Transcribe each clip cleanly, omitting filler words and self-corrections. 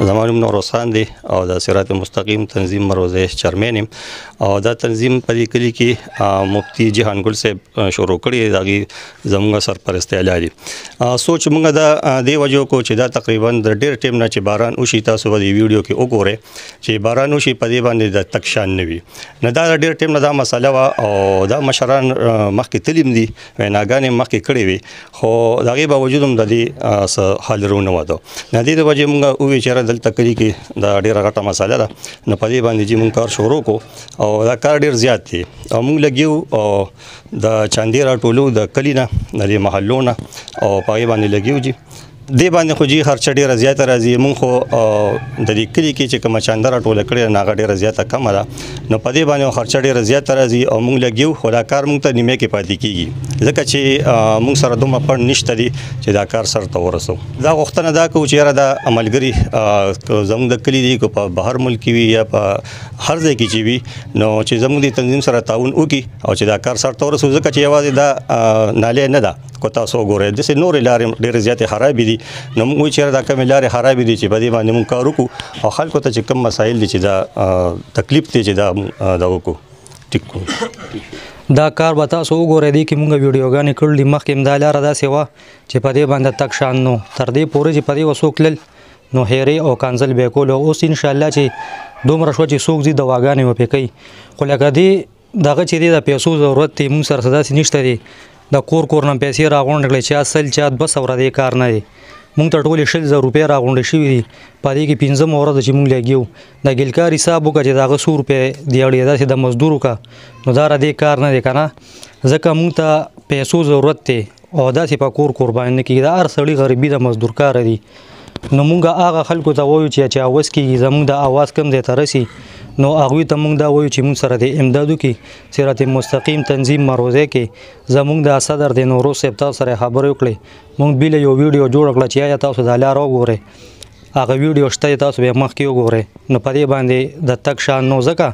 زما نوم نوروز خان دی او د صراط مستقیم تنظیم مروزه چیرمن یم او دا تنظیم په دې کلي کې مفتی جهان ګل صاحب شروع کړی دغه زموږ سرپرستی لري سوچ موږ دا د وجو کو چې دا تقریبا د ډېر ټیم نه چې باران وشي تاسو په دې ویډیو کې وګورئ چې باران وشي په دې باندې د تک شان نه وي نه دا ډېر ټیم نه دا مسله وا او دا مشران مخکې تلیم دي ویناګانې مخکې کړې وي خو دغه باوجود هم د دې حاضرونه وته نه دې د وجې موږ وی چې دلته کلی کې دا ډیره غټه مسله ده نو په دې باندې چې موږ کار شروع کو او دا کار ډیر زیات دی او موږ لګیو او د چاندیرا ټولو د کلی نه د محلونو او په باندې لګیو جی دې باندې خو جی خرچه ډیره زیاته راځي مونږ خو د دې کلی کې چې کوم چاندره ټوله کړې نه ډیره زیاته کم ده نو په دې باندې خرچه ډیره زیاته راځي او مونږ لګیو خو دا کار مونږ ته نیمه کې پاتې کیږي ځکه چې مونږ سره دومره پړ نشته دي چې دا کار سر ته ورسو دا غوښتنه دا کوو چې دا عملګری زموږ د کلی دی کو په بهر ملک وي یا په هر ځای کې چې وي نو چې زموږ د تنظیم سره تعاون وکړي او چې دا کار سر ته ورسو ځکه چې یوازې دا ناله نه ده کو تاسو ګورئ د نور لارې ډېر زیاتې خراب دي نو موږ چې دا کوم لارې خراب دي چې په دې باندې موږ کار وکړو او خلکو ته چې کوم مسایل دي چې دا تکلیف دي چې دا وکړو ټیک دا کار به تاسو وګورئ دی کې موږ ویډیوګانې کړلې مخکې دا لاره داسې وه چې په دې باندې تک شان نو تر دې پورې چې په دې وڅوک تلل نو هیرې او کانزل به کول اوس انشاءالله چې دومره شو چې څوک دي دواګانې وپې کوي خو لکه دې دغه چې دی د پیسو ضرورت دی موږ سره داسې نشته دی د کور نه پیسې راغونډ کړې چې اصل چا 200 ورځې کار نه دی مونږ ته ټولې 100,000 روپۍ راغونډې شوي دي په دې کې 15 ورځې چې مونږ لګیو د ګلکار حساب وکړه چې دغه 100 روپۍ دی اړې داسې د مزدور وکړه نو دا دې کار نه دی که نه ځکه مونږ ته پیسو ضرورت دی او داسې په کور قربان نه کېږي د هر سړي غریبي د مزدور کار دی نو مونږ هغه خلکو ته وایو چې اواز کېږي زمونږ د اواز کم دی ته رسي نو هغوی ته مونږ دا وایو چې مونږ سره د امداد وکړي صراط مستقیم تنظیم مروزه کې زمونږ د صدر د نوروز صاحب تاسو سره خبرې وکړې مونږ بیله یو ویډیو جوړ کړه چې آیا تاسو دا لاره وګورئ هغه ویډیو شته تاسو به مخکې وګورئ نو په دې باندې د تک شان نو ځکه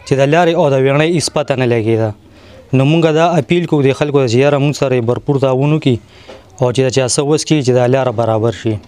چې د لارې او د ویڼۍ هېڅ پته نه لګېده نو مونږ دا اپیل کوو د خلکو چې یاره مونږ سره یې بھرپور تعاون وکړي او چې د چا څه وس کړي چې دا لاره برابر شي